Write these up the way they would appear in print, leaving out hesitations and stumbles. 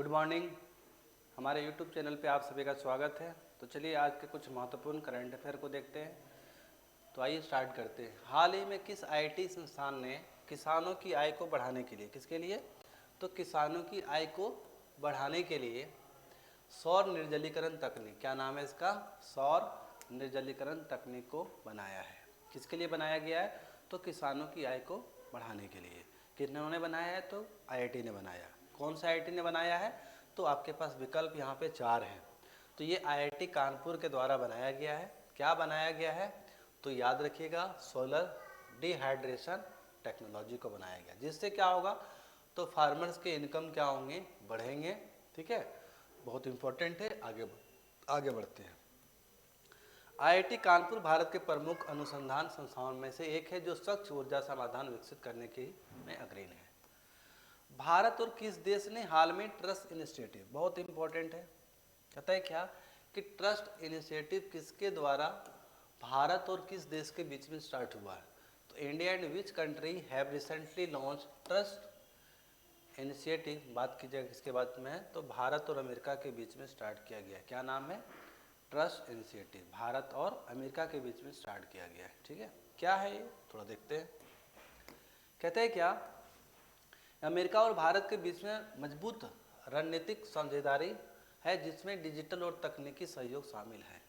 Good morning. हमारे YouTube channel पे आप सभी का स्वागत है। तो चलिए आज के कुछ महत्वपूर्ण करंट अफेयर को देखते हैं। तो आइए स्टार्ट करते हैं। हाल ही में किस आईटी संस्थान ने किसानों की आय को बढ़ाने के लिए, किसके लिए, तो किसानों की आय को बढ़ाने के लिए सौर निर्जलीकरण तकनीक, क्या नाम है इसका, सौर निर्जलीकरण तकनीक को बनाया है। किसके लिए बनाया गया है, तो किसानों की आय को बढ़ाने के लिए। किन्होंने बनाया है, तो आईआईटी ने बनाया। कौन सा आईआईटी ने बनाया है, तो आपके पास विकल्प यहाँ पे 4 हैं। तो ये आईआईटी कानपुर के द्वारा बनाया गया है। क्या बनाया गया है, तो याद रखिएगा, सोलर डिहाइड्रेशन टेक्नोलॉजी को बनाया गया। जिससे क्या होगा, तो फार्मर्स के इनकम क्या होंगे, बढ़ेंगे। ठीक है, बहुत इंपॉर्टेंट है। आगे बढ़ते हैं। आईआईटी कानपुर भारत के प्रमुख अनुसंधान संस्थानों में से एक है जो स्वच्छ ऊर्जा समाधान विकसित करने की में अग्रणी है। भारत और किस देश ने हाल में ट्रस्ट इनिशिएटिव, बहुत इंपॉर्टेंट है, कहता है क्या कि ट्रस्ट इनिशिएटिव किसके द्वारा भारत और किस देश के बीच में स्टार्ट हुआ है, तो India and which country have recently launch trust initiative. बात की जाए किसके बात में है, तो भारत और अमेरिका के बीच में स्टार्ट किया गया। क्या नाम है, ट्रस्ट इनिशिएटिव, भारत और अमेरिका के बीच में स्टार्ट किया गया है। ठीक है, क्या है ये, थोड़ा देखते हैं। कहते हैं क्या, अमेरिका और भारत के बीच में मजबूत रणनीतिक साझेदारी है जिसमें डिजिटल और तकनीकी सहयोग शामिल है।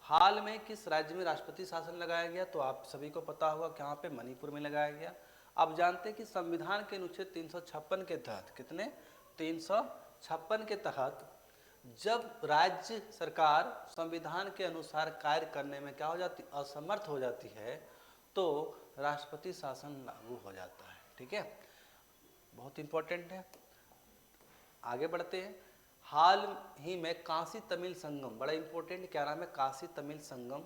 हाल में किस राज्य में राष्ट्रपति शासन लगाया गया, तो आप सभी को पता होगा कहाँ पे, मणिपुर में लगाया गया। आप जानते हैं कि संविधान के अनुच्छेद 356 के तहत, कितने, 356 के तहत जब राज्य सरकार संविधान के अनुसार कार्य करने में क्या हो जाती, असमर्थ हो जाती है, तो राष्ट्रपति शासन लागू हो जाता है। ठीक है, बहुत इंपॉर्टेंट है। आगे बढ़ते हैं। हाल ही में काशी तमिल संगम, बड़ा इंपॉर्टेंट, क्या नाम है, काशी तमिल संगम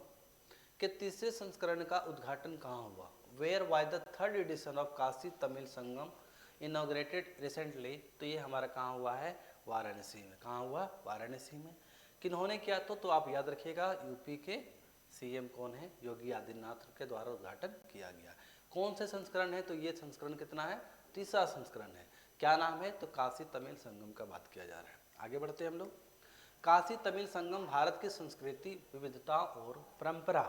के तीसरे संस्करण का उद्घाटन कहाँ हुआ, where by the third edition of Kashi Tamil Sangam inaugurated recently. तो ये हमारा कहाँ हुआ है, वाराणसी में। कहाँ हुआ, वाराणसी में। किन्होंने किया, तो आप याद रखिएगा, यूपी के सीएम कौन है, योगी आदित्यनाथ के द्वारा उद्घाटन किया गया। कौन से संस्करण है, तो ये संस्करण कितना है, तीसरा संस्करण है। क्या नाम है, तो काशी तमिल संगम का बात किया जा रहा है। आगे बढ़ते हैं हम लोग। काशी तमिल संगम भारत की संस्कृति, विविधता और परंपरा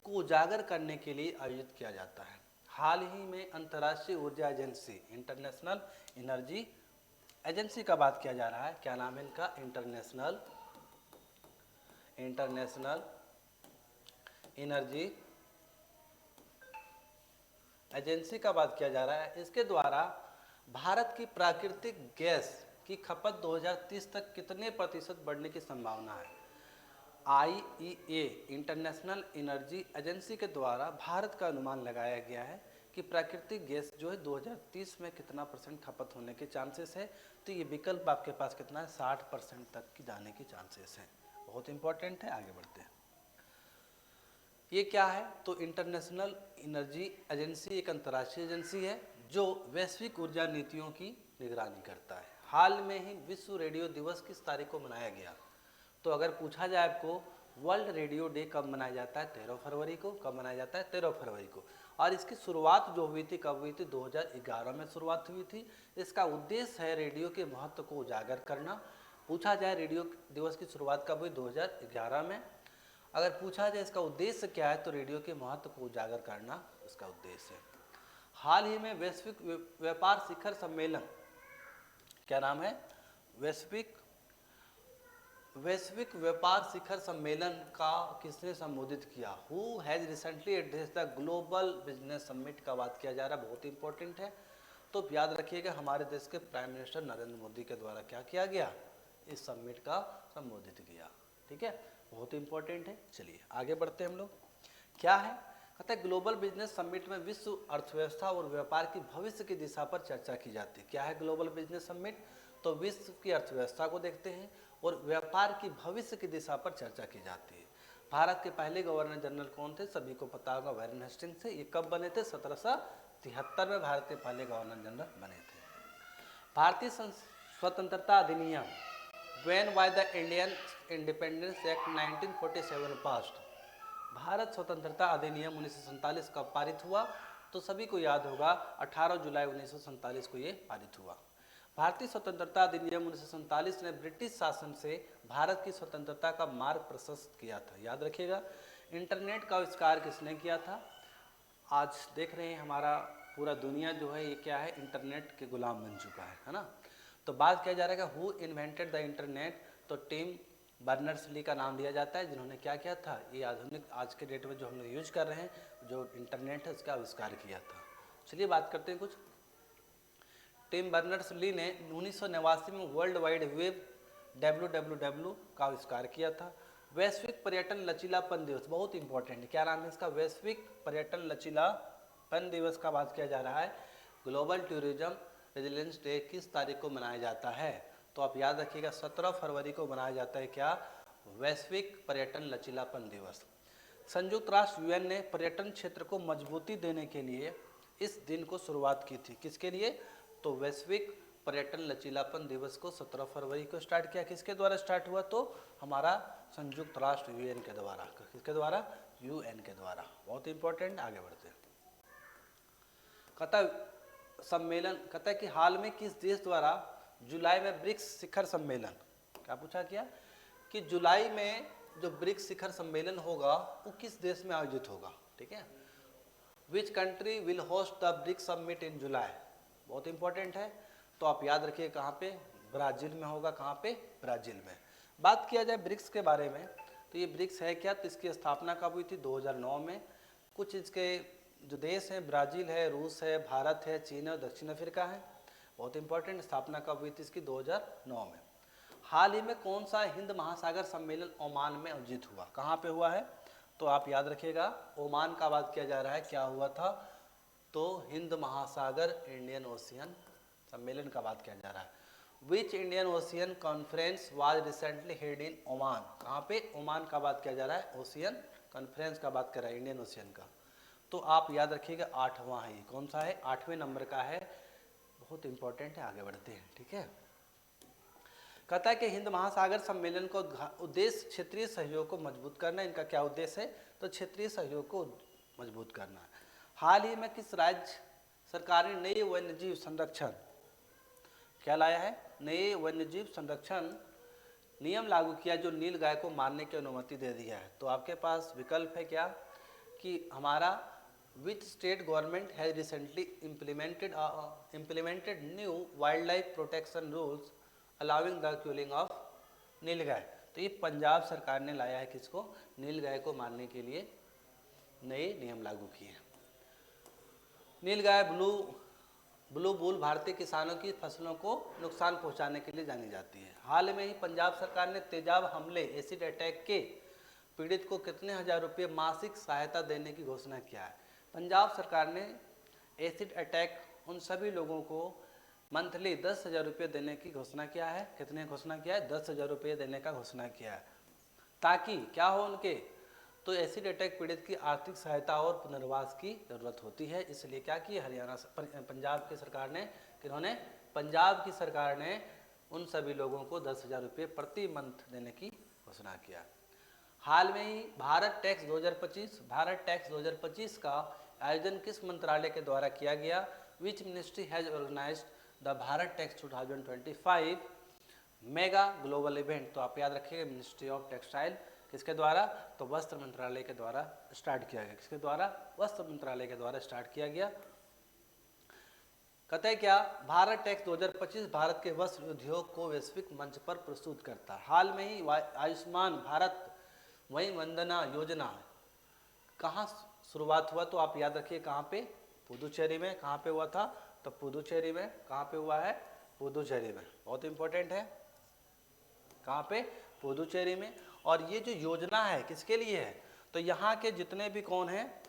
को उजागर करने के लिए आयोजित किया जाता है। हाल ही में अंतर्राष्ट्रीय ऊर्जा एजेंसी, इंटरनेशनल एनर्जी एजेंसी का बात किया जा रहा है। क्या नाम है इनका, इंटरनेशनल एनर्जी एजेंसी का बात किया जा रहा है। इसके द्वारा भारत की प्राकृतिक गैस की खपत 2030 तक कितने प्रतिशत बढ़ने की संभावना है। आईईए, इंटरनेशनल एनर्जी एजेंसी के द्वारा भारत का अनुमान लगाया गया है कि प्राकृतिक गैस जो है 2030 में कितना % खपत होने के चांसेस है। तो ये विकल्प आपके पास कितना है, 60% तक की जाने की चांसेस हैं। बहुत इंपॉर्टेंट है। आगे बढ़ते हैं। ये क्या है, तो इंटरनेशनल एनर्जी एजेंसी एक अंतर्राष्ट्रीय एजेंसी है जो वैश्विक ऊर्जा नीतियों की निगरानी करता है। हाल में ही विश्व रेडियो दिवस किस तारीख को मनाया गया, तो अगर पूछा जाए आपको वर्ल्ड रेडियो डे कब मनाया जाता है, 13 फरवरी को। कब मनाया जाता है, 13 फरवरी को। और इसकी शुरुआत जो हुई थी, कब हुई थी, 2011 में शुरुआत हुई थी। इसका उद्देश्य है रेडियो के महत्व को उजागर करना। पूछा जाए रेडियो दिवस की शुरुआत कब हुई, 2011 में। अगर पूछा जाए इसका उद्देश्य क्या है, तो रेडियो के महत्व को उजागर करना इसका उद्देश्य है। हाल ही में वैश्विक व्यापार शिखर सम्मेलन, क्या नाम है, वैश्विक व्यापार शिखर सम्मेलन का किसने संबोधित किया, who has recently address the global business summit का बात किया जा रहा है। बहुत इंपॉर्टेंट है। तो याद रखिएगा, हमारे देश के प्राइम मिनिस्टर नरेंद्र मोदी के द्वारा क्या किया गया, इस समिट का संबोधित किया। ठीक है, बहुत इंपॉर्टेंट है। चलिए आगे बढ़ते हैं हम लोग। क्या है, कहते हैं ग्लोबल बिजनेस समिट में विश्व अर्थव्यवस्था और व्यापार की भविष्य की दिशा पर चर्चा की जाती है। क्या है ग्लोबल बिजनेस समिट, तो विश्व की अर्थव्यवस्था को देखते हैं और व्यापार की भविष्य की दिशा पर चर्चा की जाती है। भारत के पहले गवर्नर जनरल कौन थे, सभी को पता होगा, वारेन हेस्टिंग्स से। ये कब बने थे, 1773 में भारत के पहले गवर्नर जनरल बने थे। भारतीय स्वतंत्रता अधिनियम, when by the Indian independence act 1947 passed. Bharat स्वतंत्रता अधिनियम 1947 का पारित हुआ, तो सभी को याद होगा 18 जुलाई 1947 को ये पारित हुआ। भारतीय स्वतंत्रता अधिनियम 1947 ने ब्रिटिश शासन से भारत की स्वतंत्रता का मार्ग प्रशस्त किया था। याद रखिएगा, इंटरनेट का आविष्कार किसने किया था? आज देख रहे हैं हमारा पूरा दुनिया जो है ये क्या है, इंटरनेट के गुलाम बन चुका है ना। तो बात किया जा रहा है कि हु इन्वेंटेड द इंटरनेट, तो टिम बर्नर्स ली का नाम लिया जाता है, जिन्होंने क्या किया था, ये आधुनिक आज के डेट में जो हम लोग यूज कर रहे हैं, जो इंटरनेट है उसका आविष्कार किया था। चलिए बात करते हैं कुछ। टिम बर्नर्स ली ने 1989 में वर्ल्ड वाइड वेब WWW का आविष्कार किया था। वैश्विक पर्यटन लचीलापन दिवस बहुत इंपॉर्टेंट है, क्या नाम है इसका? वैश्विक पर्यटन लचीलापन दिवस का बात किया जा रहा है। ग्लोबल टूरिज्म रेजिलियंस डे किस तारीख को मनाया जाता है? तो आप याद रखिएगा 17 फरवरी को मनाया जाता है क्या? वैश्विक पर्यटन लचीलापन दिवस। संयुक्त राष्ट्र UN ने पर्यटन क्षेत्र को मजबूती देने के लिए इस दिन को शुरुआत की थी। किसके लिए? तो वैश्विक पर्यटन लचीलापन दिवस को 17 फरवरी को स्टार्ट किया। किसके द्वारा स्टार्ट हुआ? तो हमारा संयुक्त राष्ट्र UN के द्वारा। किसके द्वारा? UN के द्वारा। बहुत इंपॉर्टेंट, आगे बढ़ते हैं। कहता सम्मेलन, कहता है कि हाल में किस देश द्वारा जुलाई में ब्रिक्स शिखर सम्मेलन, क्या पूछा क्या, कि जुलाई में जो ब्रिक्स शिखर सम्मेलन होगा वो किस देश में आयोजित होगा? ठीक है, which country will host the BRICS summit in July, बहुत इंपॉर्टेंट है। तो आप याद रखिए कहाँ पे? ब्राज़ील में होगा। कहाँ पे? ब्राज़ील में। बात किया जाए ब्रिक्स के बारे में, तो ये ब्रिक्स है क्या? तो इसकी स्थापना कब हुई थी? 2009 में। कुछ इसके जो देश हैं, ब्राज़ील है, रूस है, भारत है, चीन और दक्षिण अफ्रीका है। बहुत इंपॉर्टेंट। स्थापना कब हुई थी इसकी? 2009 में। हाल ही में कौन सा हिंद महासागर सम्मेलन ओमान में आयोजित हुआ? कहाँ पे हुआ है? तो आप याद रखिएगा ओमान का बात किया जा रहा है। क्या हुआ था? तो हिंद महासागर इंडियन ओशियन सम्मेलन का बात किया जा रहा है। Which Indian ocean conference was recently held in Oman, कहाँ पे? ओमान का बात किया जा रहा है। ओशियन कॉन्फ्रेंस का बात कर रहा है, इंडियन ओशियन का। तो आप याद रखिएगा 8वां है। कौन सा है? 8वें नंबर का है। बहुत इंपॉर्टेंट है, आगे बढ़ते हैं। ठीक है, कहता है कि हिंद महासागर सम्मेलन का उद्देश्य क्षेत्रीय सहयोग को मजबूत करना। इनका क्या उद्देश्य है? तो क्षेत्रीय सहयोग को मजबूत करना है। हाल ही में किस राज्य सरकार ने नए वन्यजीव संरक्षण क्या लाया है? नए वन्यजीव संरक्षण नियम लागू किया जो नील गाय को मारने की अनुमति दे दिया है। तो आपके पास विकल्प है क्या, कि हमारा which state government has recently implemented new wild life protection rules allowing the killing of nilgai. तो ये पंजाब सरकार ने लाया है। किसको? नील गाय को मारने के लिए नए नियम लागू किए। नील गाय ब्लू बुल भारतीय किसानों की फसलों को नुकसान पहुंचाने के लिए जानी जाती है। हाल में ही पंजाब सरकार ने तेजाब हमले एसिड अटैक के पीड़ित को कितने हजार रुपये मासिक सहायता देने की घोषणा किया है? पंजाब सरकार ने एसिड अटैक उन सभी लोगों को मंथली 10,000 रुपये देने की घोषणा किया है। कितने घोषणा किया है? 10,000 रुपये देने का घोषणा किया है, ताकि क्या हो उनके, तो एसिड अटैक पीड़ित की आर्थिक सहायता और पुनर्वास की जरूरत होती है। इसलिए क्या किया हरियाणा पंजाब की सरकार ने, किन्होंने? पंजाब की सरकार ने उन सभी लोगों को 10,000 रुपये प्रति मंथ देने की घोषणा किया। हाल में ही भारत टैक्स 2025 का आयोजन किस मंत्रालय के द्वारा किया गया? Which ministry has organized the Bharat Tex 2025 mega global event. तो आप याद रखिएगा मिनिस्ट्री ऑफ टेक्सटाइल। किसके द्वारा? तो वस्त्र मंत्रालय के द्वारा स्टार्ट किया गया। किसके द्वारा? वस्त्र मंत्रालय के द्वारा स्टार्ट किया गया। कहते हैं क्या, भारत टैक्स 2025 भारत के वस्त्र उद्योग को वैश्विक मंच पर प्रस्तुत करता है। हाल में ही आयुष्मान भारत वही वंदना योजना कहाँ शुरुआत हुआ? तो आप याद रखिए कहाँ पे? पुदुचेरी में। कहाँ पे हुआ था? तो पुदुचेरी में। कहाँ पे हुआ है? पुदुचेरी में। बहुत इंपॉर्टेंट है। कहाँ पे? पुदुचेरी में। और ये जो योजना है किसके लिए है? तो यहाँ के जितने भी कौन हैं,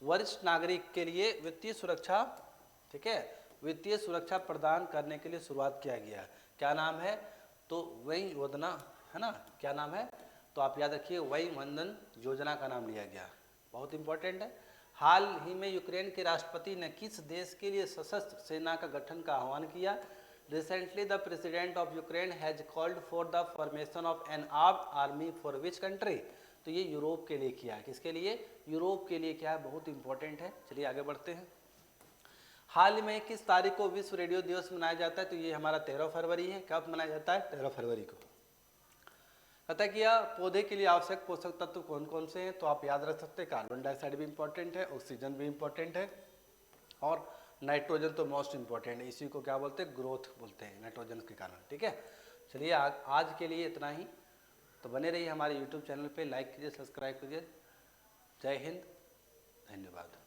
वरिष्ठ नागरिक के लिए वित्तीय सुरक्षा, ठीक है, वित्तीय सुरक्षा प्रदान करने के लिए शुरुआत किया गया है। क्या नाम है? तो वही योजना है ना, क्या नाम है? तो आप याद रखिए वही वंदन योजना का नाम लिया गया। बहुत इंपॉर्टेंट है। हाल ही में यूक्रेन के राष्ट्रपति ने किस देश के लिए सशस्त्र सेना का गठन का आह्वान किया? Recently, the president of Ukraine has called for the formation of an armed army for which country? तो ये यूरोप के लिए किया है। किसके लिए? यूरोप के लिए क्या है? बहुत इंपॉर्टेंट है। चलिए आगे बढ़ते हैं। हाल ही में किस तारीख को विश्व रेडियो दिवस मनाया जाता है? तो ये हमारा 13 फरवरी है। कब मनाया जाता है? 13 फरवरी को। कहता है कि यह पौधे के लिए आवश्यक पोषक तत्व कौन कौन से हैं? तो आप याद रख सकते हैं, कार्बन डाइऑक्साइड भी इंपॉर्टेंट है, ऑक्सीजन भी इंपॉर्टेंट है, और नाइट्रोजन तो मोस्ट इंपॉर्टेंट है। इसी को क्या बोलते हैं? ग्रोथ बोलते हैं, नाइट्रोजन के कारण। ठीक है, चलिए आज के लिए इतना ही। तो बने रहिए हमारे यूट्यूब चैनल पे, लाइक कीजिए, सब्सक्राइब कीजिए। जय हिंद, धन्यवाद।